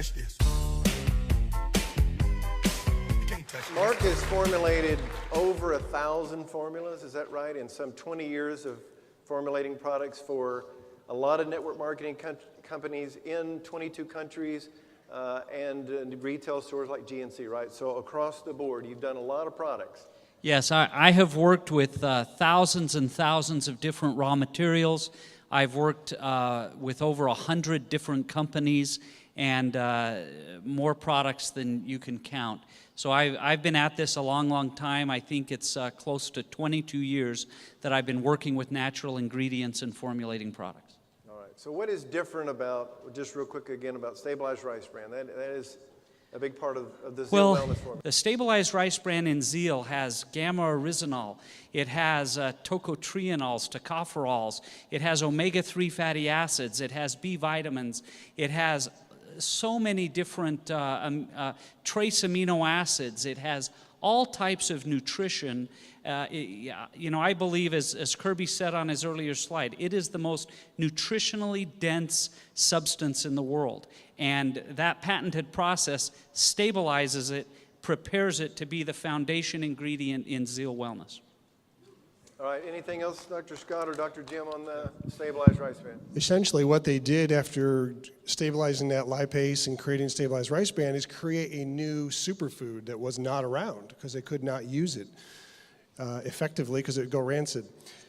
touch this. You can't touch this. Mark has formulated over 1,000 formulas, is that right? And some 20 years of formulating products for a lot of network marketing companies in 22 countries and retail stores like GNC, right? So across the board, you've done a lot of products. Yes, I have worked with thousands and thousands of different raw materials. I've worked with over 100 different companies and more products than you can count. So I've been at this a long, long time. I think it's close to 22 years that I've been working with natural ingredients and formulating products. All right, so what is different about, just real quick again, about Stabilized Rice Bran? That is a big part of the Zeal Wellness formula. The Stabilized Rice Bran in Zeal has gamma-oryzanol. It has tocotrienols, tocopherols. It has omega-3 fatty acids. It has B vitamins. It has so many different trace amino acids. It has all types of nutrition. I believe, as Kirby said on his earlier slide, it is the most nutritionally dense substance in the world. And that patented process stabilizes it, prepares it to be the foundation ingredient in Zeal Wellness. All right, anything else, Dr. Scott or Dr. Jim, on the Stabilized Rice Bran? Essentially, what they did after stabilizing that lipase and creating Stabilized Rice Bran is create a new superfood that was not around because they could not use it effectively because it would go rancid.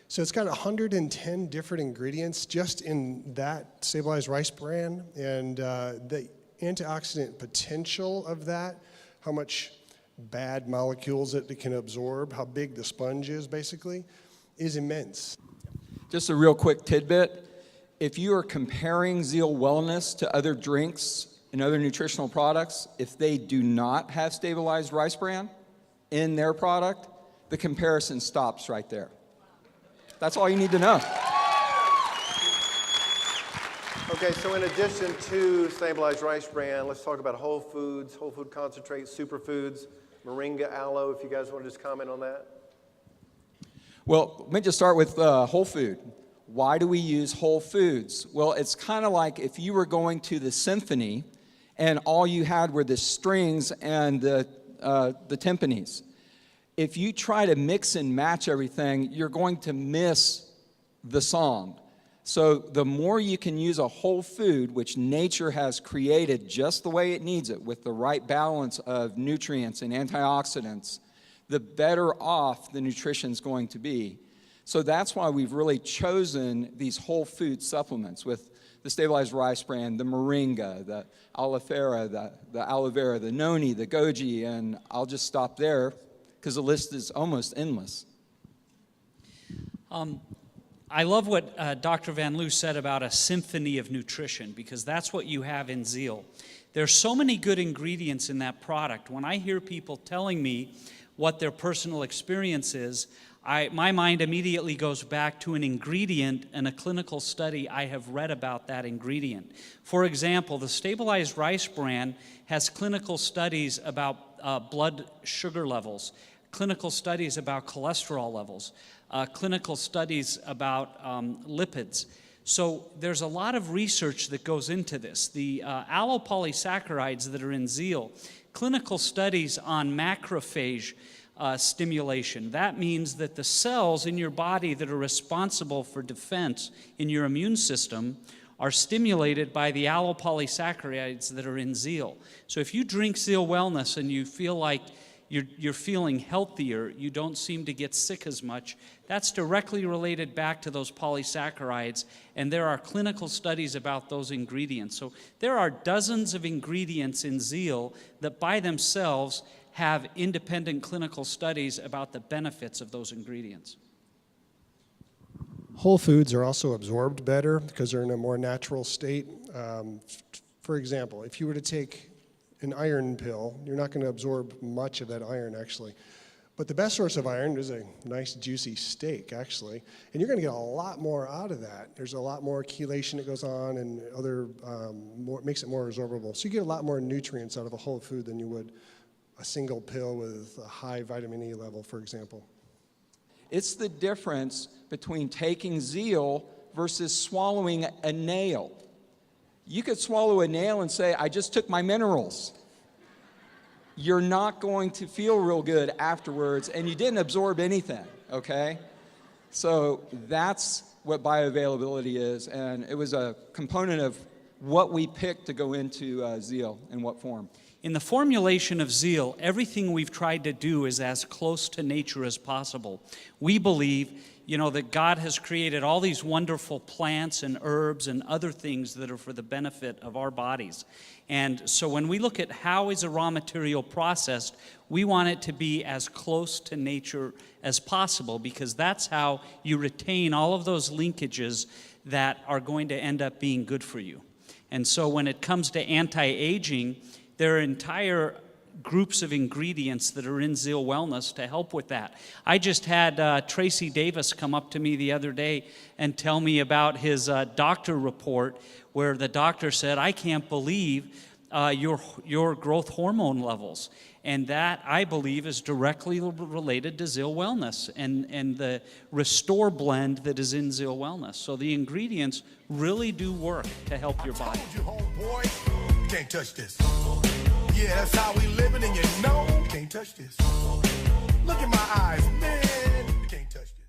So it's got 110 different ingredients just in that Stabilized Rice Bran, and the antioxidant potential of that, how much bad molecules it can absorb, how big the sponge is basically, is immense. Just a real quick tidbit. If you are comparing Zeal Wellness to other drinks and other nutritional products, if they do not have Stabilized Rice Bran in their product, the comparison stops right there. That's all you need to know. Okay, so in addition to Stabilized Rice Bran, let's talk about whole foods, whole food concentrates, superfoods, moringa, aloe, if you guys want to just comment on that. Well, let me just start with whole food. Why do we use whole foods? Well, it's kind of like if you were going to the symphony and all you had were the strings and the timpanis. If you try to mix and match everything, you're going to miss the song. So the more you can use a whole food, which nature has created just the way it needs it, with the right balance of nutrients and antioxidants, the better off the nutrition's going to be. So that's why we've really chosen these whole food supplements with the Stabilized Rice Bran, the moringa, the aloe vera, the aloe vera, the noni, the goji, and I'll just stop there because the list is almost endless. I love what Dr. Van Loo said about a symphony of nutrition, because that's what you have in Zeal. There's so many good ingredients in that product. When I hear people telling me what their personal experience is, my mind immediately goes back to an ingredient and a clinical study I have read about that ingredient. For example, the Stabilized Rice Bran has clinical studies about blood sugar levels, clinical studies about cholesterol levels, clinical studies about lipids. So there's a lot of research that goes into this. The allopolysaccharides that are in Zeal, clinical studies on macrophage stimulation. That means that the cells in your body that are responsible for defense in your immune system are stimulated by the allopolysaccharides that are in Zeal. So if you drink Zeal Wellness and you feel like you're feeling healthier, you don't seem to get sick as much, that's directly related back to those polysaccharides, and there are clinical studies about those ingredients. So there are dozens of ingredients in Zeal that by themselves have independent clinical studies about the benefits of those ingredients. Whole foods are also absorbed better because they're in a more natural state. For example, if you were to take an iron pill, you're not going to absorb much of that iron, actually. But the best source of iron is a nice juicy steak, actually, and you're going to get a lot more out of that. There's a lot more chelation that goes on and other makes it more absorbable. So you get a lot more nutrients out of a whole food than you would a single pill with a high vitamin E level, for example. It's the difference between taking Zeal versus swallowing a nail. You could swallow a nail and say, I just took my minerals. You're not going to feel real good afterwards, and you didn't absorb anything, okay? So that's what bioavailability is, and it was a component of what we picked to go into Zeal, in what form. In the formulation of Zeal, everything we've tried to do is as close to nature as possible. We believe, that God has created all these wonderful plants and herbs and other things that are for the benefit of our bodies. And so when we look at how is a raw material processed, we want it to be as close to nature as possible, because that's how you retain all of those linkages that are going to end up being good for you. And so when it comes to anti-aging, there are entire groups of ingredients that are in Zeal Wellness to help with that. I just had Tracy Davis come up to me the other day and tell me about his doctor report, where the doctor said, I can't believe your growth hormone levels. And that, I believe, is directly related to Zeal Wellness and the Restore blend that is in Zeal Wellness. So the ingredients really do work to help your body. I told you, homeboy, you can't touch this. Yeah, that's how we living, and you know, can't touch this. Look in my eyes, man.